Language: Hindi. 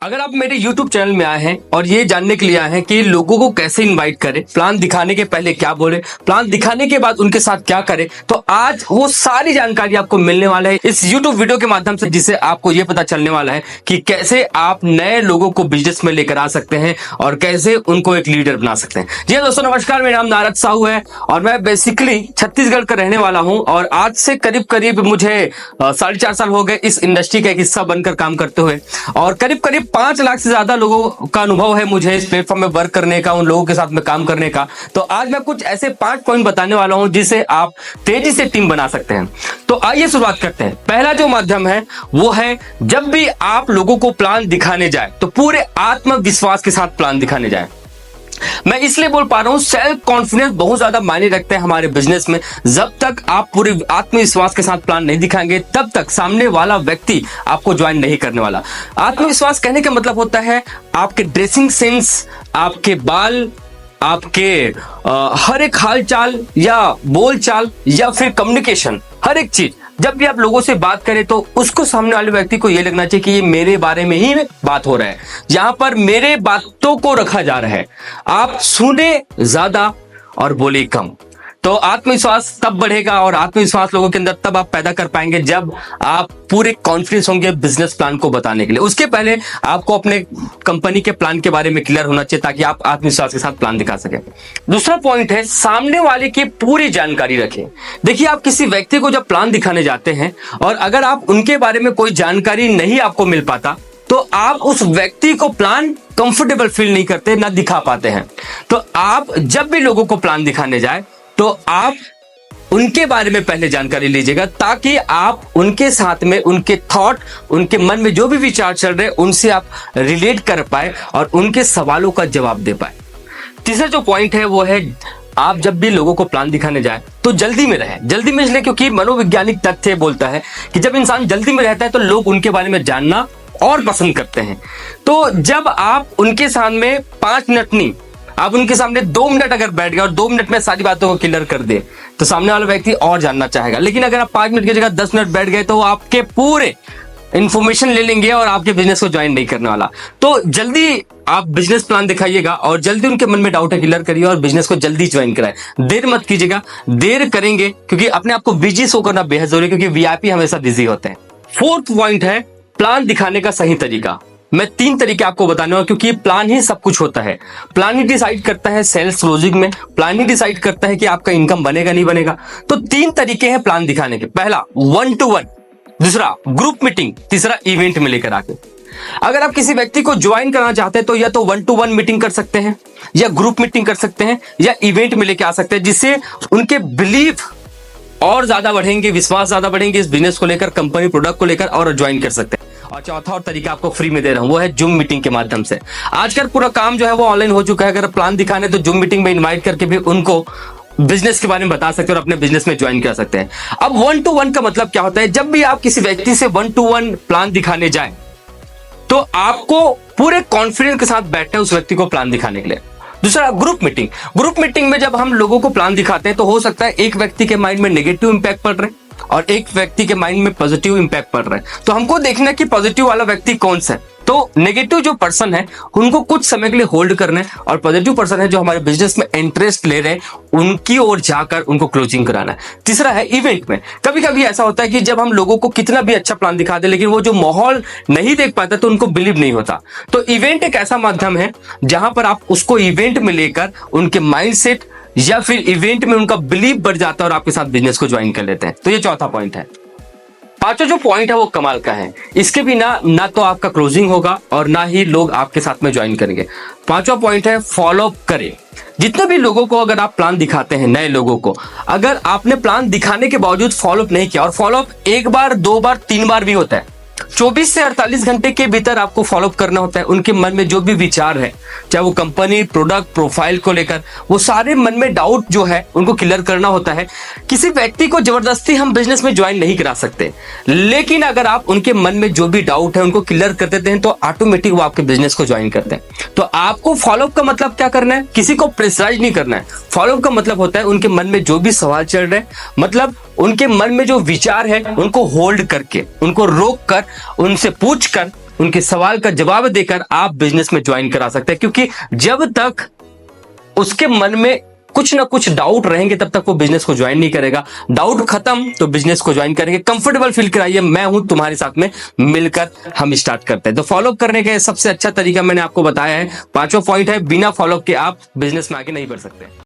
अगर आप मेरे YouTube चैनल में आए हैं और ये जानने के लिए आए हैं कि लोगों को कैसे इनवाइट करें, प्लान दिखाने के पहले क्या बोले, प्लान दिखाने के बाद उनके साथ क्या करें, तो आज वो सारी जानकारी आपको मिलने वाला है इस YouTube वीडियो के माध्यम से, जिससे आपको ये पता चलने वाला है कि कैसे आप नए लोगों को बिजनेस में लेकर आ सकते हैं और कैसे उनको एक लीडर बना सकते हैं। जी हाँ दोस्तों, नमस्कार। मेरा नाम नारद साहू है और मैं बेसिकली छत्तीसगढ़ का रहने वाला हूँ और आज से करीब करीब मुझे 4.5 साल हो गए इस इंडस्ट्री का एक हिस्सा बनकर काम करते हुए, और करीब करीब 5 लाख से ज्यादा लोगों का अनुभव है मुझे इस प्लेटफॉर्म में वर्क करने का, उन लोगों के साथ में काम करने का। तो आज मैं कुछ ऐसे 5 पॉइंट बताने वाला हूं जिसे आप तेजी से टीम बना सकते हैं। तो आइए शुरुआत करते हैं। पहला जो माध्यम है वो है, जब भी आप लोगों को प्लान दिखाने जाए तो पूरे आत्मविश्वास के साथ प्लान दिखाने जाए। मैं इसलिए बोल पा रहा हूं, सेल्फ कॉन्फिडेंस बहुत ज्यादा मायने रखते हैं हमारे बिजनेस में। जब तक आप पूरे आत्मविश्वास के साथ प्लान नहीं दिखाएंगे तब तक सामने वाला व्यक्ति आपको ज्वाइन नहीं करने वाला। आत्मविश्वास कहने का मतलब होता है आपके ड्रेसिंग सेंस, आपके बाल, आपके हर एक हाल चाल या बोल चाल या फिर कम्युनिकेशन, हर एक चीज। जब भी आप लोगों से बात करें तो उसको सामने वाले व्यक्ति को यह लगना चाहिए कि ये मेरे बारे में ही बात हो रहा है, यहां पर मेरे बातों को रखा जा रहा है। आप सुने ज्यादा और बोले कम। तो आत्मविश्वास तब बढ़ेगा और आत्मविश्वास लोगों के अंदर तब आप पैदा कर पाएंगे जब आप पूरे कॉन्फिडेंस होंगे बिजनेस प्लान को बताने के लिए। उसके पहले आपको अपने कंपनी के प्लान के बारे में क्लियर होना चाहिए ताकि आप आत्मविश्वास के साथ प्लान दिखा सके। दूसरा पॉइंट है, सामने वाले की पूरी जानकारी रखें। देखिए, आप किसी व्यक्ति को जब प्लान दिखाने जाते हैं और अगर आप उनके बारे में कोई जानकारी नहीं आपको मिल पाता तो आप उस व्यक्ति को प्लान कंफर्टेबल फील नहीं करते, ना दिखा पाते हैं। तो आप जब भी लोगों को प्लान दिखाने जाए तो आप उनके बारे में पहले जानकारी लीजिएगा ताकि आप उनके साथ में उनके थॉट, उनके मन में जो भी विचार चल रहे हैं उनसे आप रिलेट कर पाए और उनके सवालों का जवाब दे पाए। तीसरा जो पॉइंट है वो है, आप जब भी लोगों को प्लान दिखाने जाए तो जल्दी में रहे। जल्दी में इसलिए क्योंकि मनोवैज्ञानिक तथ्य बोलता है कि जब इंसान जल्दी में रहता है तो लोग उनके बारे में जानना और पसंद करते हैं। तो जब आप उनके सामने 5 मिनट नहीं, आप उनके सामने 2 मिनट अगर बैठ गए और 2 मिनट में सारी बातों को क्लियर कर दे तो सामने वाला व्यक्ति और जानना चाहेगा। लेकिन अगर आप 5 मिनट की जगह 10 मिनट बैठ गए तो वो आपके पूरे इंफॉर्मेशन ले लेंगे और आपके बिजनेस को ज्वाइन नहीं करने वाला। तो जल्दी आप बिजनेस प्लान दिखाइएगा और जल्दी उनके मन में डाउट है क्लियर करिए और बिजनेस को जल्दी ज्वाइन कराए। देर मत कीजिएगा, देर करेंगे क्योंकि अपने आप को बिजी शो करना बेहद जरूरी है, क्योंकि वीआईपी हमेशा बिजी होते हैं। 4th पॉइंट है, प्लान दिखाने का सही तरीका। मैं 3 तरीके आपको बताने वाला क्योंकि प्लान ही सब कुछ होता है। प्लान ही डिसाइड करता है सेल्स क्लोजिंग में, प्लान ही डिसाइड करता है कि आपका इनकम बनेगा नहीं बनेगा। तो 3 तरीके हैं प्लान दिखाने के। पहला 1-to-1, दूसरा ग्रुप मीटिंग, तीसरा इवेंट में लेकर आके। अगर आप किसी व्यक्ति को ज्वाइन करना चाहते हैं तो या तो 1-to-1 मीटिंग कर सकते हैं या ग्रुप मीटिंग कर सकते हैं या इवेंट में लेकर आ सकते हैं, जिससे उनके बिलीफ और ज्यादा बढ़ेंगे, विश्वास ज्यादा बढ़ेंगे इस बिजनेस को लेकर, कंपनी प्रोडक्ट को लेकर, और ज्वाइन कर सकते हैं। और चौथा और तरीका आपको फ्री में दे रहा हूं, वो है जूम मीटिंग के माध्यम से। आजकल पूरा काम जो है वो ऑनलाइन हो चुका है। अगर प्लान दिखाने तो जूम मीटिंग में इनवाइट करके भी उनको बिजनेस के बारे में बता सकते हैं और अपने बिजनेस में ज्वाइन कर सकते हैं। अब 1-to-1 का मतलब क्या होता है, जब भी आप किसी व्यक्ति से 1-to-1 प्लान दिखाने जाए तो आपको पूरे कॉन्फिडेंस के साथ बैठना है उस व्यक्ति को प्लान दिखाने के लिए। दूसरा ग्रुप मीटिंग। ग्रुप मीटिंग में जब हम लोगों को प्लान दिखाते हैं तो हो सकता है एक व्यक्ति के माइंड में नेगेटिव इंपैक्ट पड़ रहे हैं और एक व्यक्ति के माइंड में पॉजिटिव इंपैक्ट पड़ रहा है। तो हमको देखना है कि पॉजिटिव वाला व्यक्ति कौन सा है। तो नेगेटिव जो पर्सन है उनको कुछ समय के लिए होल्ड करना है और पॉजिटिव पर्सन है जो हमारे बिजनेस में इंटरेस्ट ले रहे हैं उनकी ओर जाकर उनको क्लोजिंग कराना है। तीसरा है इवेंट में। कभी कभी ऐसा होता है कि जब हम लोगों को कितना भी अच्छा प्लान दिखा दे लेकिन वो जो माहौल नहीं देख पाता तो उनको बिलीव नहीं होता। तो इवेंट एक ऐसा माध्यम है जहां पर आप उसको इवेंट में लेकर उनके माइंडसेट या फिर इवेंट में उनका बिलीव बढ़ जाता है और आपके साथ बिजनेस को ज्वाइन कर लेते हैं। तो ये चौथा पॉइंट है। 5वां जो पॉइंट है वो कमाल का है। इसके बिना ना तो आपका क्लोजिंग होगा और ना ही लोग आपके साथ में ज्वाइन करेंगे। 5वां पॉइंट है, फॉलो अप करें। जितने भी लोगों को अगर आप प्लान दिखाते हैं, नए लोगों को, अगर आपने प्लान दिखाने के बावजूद फॉलो अप नहीं किया, और फॉलो अप 1 बार 2 बार 3 बार भी होता है, 24 से 48 घंटे के भीतर आपको फॉलो अप करना होता है। उनके मन में जो भी विचार है, चाहे वो कंपनी, प्रोडक्ट, प्रोफाइल को लेकर, वो सारे मन में डाउट जो है उनको क्लियर करना होता है। किसी व्यक्ति को जबरदस्ती हम बिजनेस में ज्वाइन नहीं करा सकते, लेकिन अगर आप उनके मन में जो भी डाउट है उनको क्लियर कर देते हैं तो ऑटोमेटिक वो आपके बिजनेस को ज्वाइन करते हैं। तो आपको फॉलो अप का मतलब क्या करना है, किसी को प्रेशराइज नहीं करना है। फॉलो अप का मतलब होता है उनके मन में जो भी सवाल चल रहे हैं, मतलब उनके मन में जो विचार है उनको होल्ड करके, उनको रोक कर, उनसे पूछ कर उनके सवाल का जवाब देकर आप बिजनेस में ज्वाइन करा सकते हैं, क्योंकि जब तक उसके मन में कुछ ना कुछ डाउट रहेंगे तब तक वो बिजनेस को ज्वाइन नहीं करेगा। डाउट खत्म तो बिजनेस को ज्वाइन करेंगे। कंफर्टेबल फील कराइए, मैं हूं तुम्हारे साथ में, मिलकर हम स्टार्ट करते हैं। तो फॉलो करने का सबसे अच्छा तरीका मैंने आपको बताया है। 5वां पॉइंट है, बिना फॉलो के आप बिजनेस में आगे नहीं बढ़ सकते।